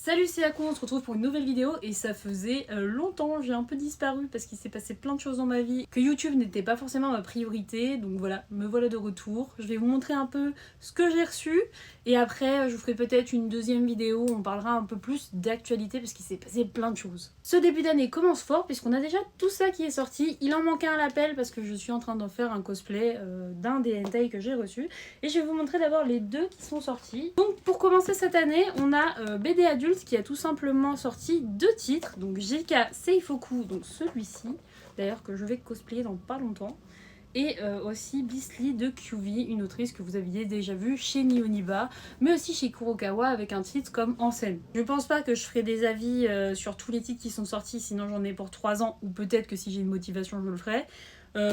Salut, c'est Akon, on se retrouve pour une nouvelle vidéo et ça faisait longtemps, j'ai un peu disparu parce qu'il s'est passé plein de choses dans ma vie, que YouTube n'était pas forcément ma priorité, donc voilà, me voilà de retour. Je vais vous montrer un peu ce que j'ai reçu et après je vous ferai peut-être une deuxième vidéo où on parlera un peu plus d'actualité parce qu'il s'est passé plein de choses. Ce début d'année commence fort puisqu'on a déjà tout ça qui est sorti, il en manquait un l'appel parce que je suis en train d'en faire un cosplay d'un des hentai que j'ai reçu et je vais vous montrer d'abord les deux qui sont sortis. Donc pour commencer cette année, on a BD Adulte qui a tout simplement sorti deux titres, donc JK Seifoku, donc celui-ci, d'ailleurs que je vais cosplayer dans pas longtemps, et aussi Beastly de QV, une autrice que vous aviez déjà vue chez Nihoniba, mais aussi chez Kurokawa avec un titre comme En scène. Je pense pas que je ferai des avis sur tous les titres qui sont sortis, sinon j'en ai pour 3 ans, ou peut-être que si j'ai une motivation je le ferai.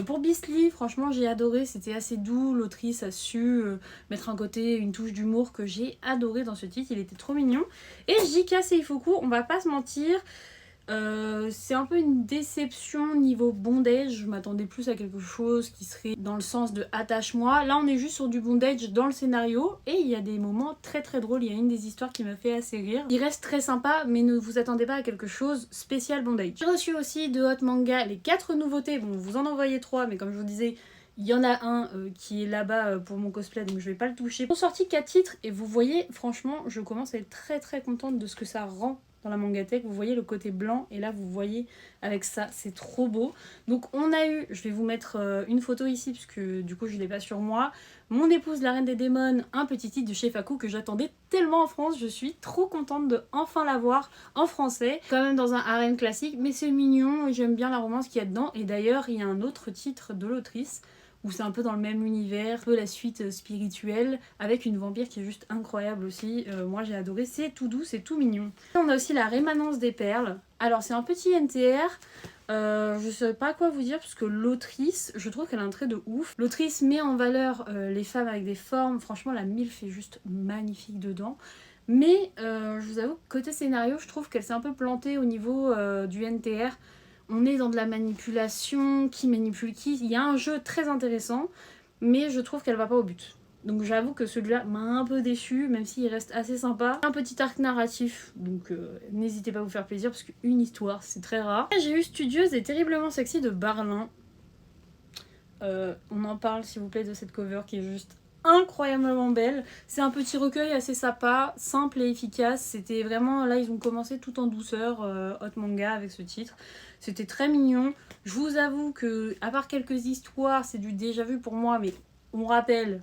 Pour Beastly, franchement j'ai adoré, c'était assez doux, l'autrice a su mettre un côté, une touche d'humour que j'ai adoré dans ce titre, il était trop mignon. Et JK Seifoku, on va pas se mentir, c'est un peu une déception niveau bondage, je m'attendais plus à quelque chose qui serait dans le sens de attache-moi. Là on est juste sur du bondage dans le scénario et il y a des moments très très drôles, il y a une des histoires qui m'a fait assez rire. Il reste très sympa mais ne vous attendez pas à quelque chose spécial bondage. J'ai reçu aussi de Hot Manga les 4 nouveautés, bon vous en envoyez 3 mais comme je vous disais, il y en a un qui est là-bas pour mon cosplay donc je vais pas le toucher. Ils ont sorti 4 titres et vous voyez franchement je commence à être très très contente de ce que ça rend dans la mangatech. Vous voyez le côté blanc et là vous voyez avec ça, c'est trop beau. Donc on a eu, je vais vous mettre une photo ici puisque du coup je l'ai pas sur moi, Mon épouse la reine des démons, un petit titre de Seifoku que j'attendais tellement en France, je suis trop contente de enfin l'avoir en français, quand même dans un harem classique mais c'est mignon et j'aime bien la romance qu'il y a dedans. Et d'ailleurs il y a un autre titre de l'autrice où c'est un peu dans le même univers, un peu la suite spirituelle, avec une vampire qui est juste incroyable aussi. Moi j'ai adoré, c'est tout doux, c'est tout mignon. On a aussi La Rémanence des Perles. Alors c'est un petit NTR, je sais pas quoi vous dire parce que l'autrice, je trouve qu'elle a un trait de ouf. L'autrice met en valeur les femmes avec des formes, franchement la MILF est juste magnifique dedans. Mais je vous avoue, côté scénario, je trouve qu'elle s'est un peu plantée au niveau du NTR. On est dans de la manipulation, qui manipule qui. Il y a un jeu très intéressant, mais je trouve qu'elle va pas au but. Donc j'avoue que celui-là m'a un peu déçu, même s'il reste assez sympa. Un petit arc narratif, donc n'hésitez pas à vous faire plaisir, parce qu'une histoire, c'est très rare. J'ai eu Studieuse et terriblement sexy de Barlin. On en parle s'il vous plaît de cette cover qui est juste incroyablement belle. C'est un petit recueil assez sympa, simple et efficace. C'était vraiment, là ils ont commencé tout en douceur, Hot Manga avec ce titre. C'était très mignon. Je vous avoue que, à part quelques histoires, c'est du déjà vu pour moi, mais on rappelle,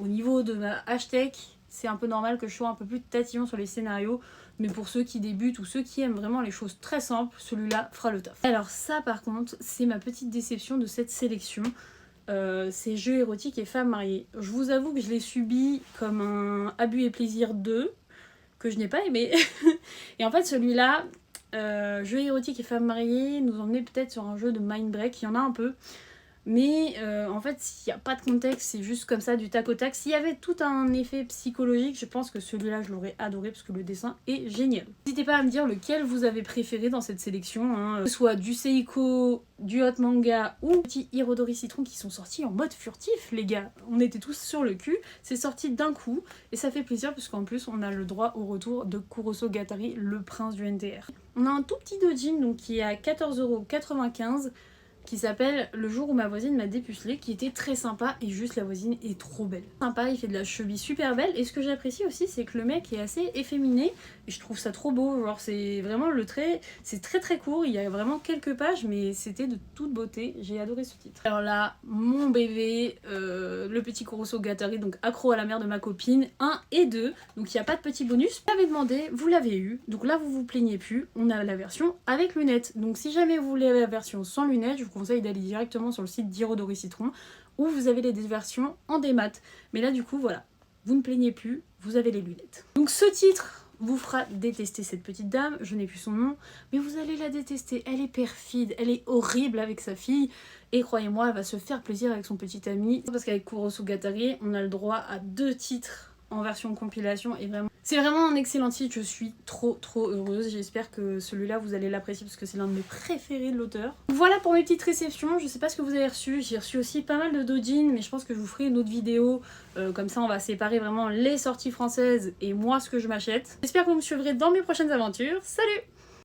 au niveau de ma hashtag, c'est un peu normal que je sois un peu plus tatillon sur les scénarios. Mais pour ceux qui débutent ou ceux qui aiment vraiment les choses très simples, celui-là fera le taf. Alors ça par contre, c'est ma petite déception de cette sélection. C'est Jeux érotiques et femmes mariées. Je vous avoue que je l'ai subi comme un Abus et plaisir 2, que je n'ai pas aimé. Et en fait celui-là, Jeux érotiques et femmes mariées, nous emmenait peut-être sur un jeu de mind break, il y en a un peu. Mais en fait, s'il n'y a pas de contexte, c'est juste comme ça du tac au tac. S'il y avait tout un effet psychologique, je pense que celui-là, je l'aurais adoré parce que le dessin est génial. N'hésitez pas à me dire lequel vous avez préféré dans cette sélection, hein. Que ce soit du Seiko, du Hot Manga ou petit Hirodori Citron qui sont sortis en mode furtif, les gars. On était tous sur le cul, c'est sorti d'un coup et ça fait plaisir parce qu'en plus, on a le droit au retour de Kuroso Gatari, le prince du NTR. On a un tout petit dojin donc, qui est à 14,95 €. Qui s'appelle Le jour où ma voisine m'a dépucelé, qui était très sympa et juste la voisine est trop belle. Sympa, il fait de la cheville super belle et ce que j'apprécie aussi c'est que le mec est assez efféminé et je trouve ça trop beau, genre c'est vraiment le trait, c'est très très court, il y a vraiment quelques pages mais c'était de toute beauté, j'ai adoré ce titre. Alors là, mon bébé, le petit Kuroso Gatari, donc Accro à la mère de ma copine, 1 et 2, donc il n'y a pas de petit bonus. Vous l'avez demandé, vous l'avez eu, donc là vous vous plaignez plus, on a la version avec lunettes, donc si jamais vous voulez la version sans lunettes, je vous conseille d'aller directement sur le site d'Hirodori Citron où vous avez les versions en démat. Mais là du coup voilà, vous ne plaignez plus, vous avez les lunettes. Donc ce titre vous fera détester cette petite dame, je n'ai plus son nom, mais vous allez la détester, elle est perfide, elle est horrible avec sa fille, et croyez-moi, elle va se faire plaisir avec son petit ami. Parce qu'avec Kuroso Gatari, on a le droit à 2 titres en version compilation et vraiment c'est vraiment un excellent titre, je suis trop heureuse. J'espère que celui-là vous allez l'apprécier parce que c'est l'un de mes préférés de l'auteur. Voilà pour mes petites réceptions, je sais pas ce que vous avez reçu, j'ai reçu aussi pas mal de doujins mais je pense que je vous ferai une autre vidéo, comme ça on va séparer vraiment les sorties françaises et moi ce que je m'achète. J'espère que vous me suivrez dans mes prochaines aventures, salut!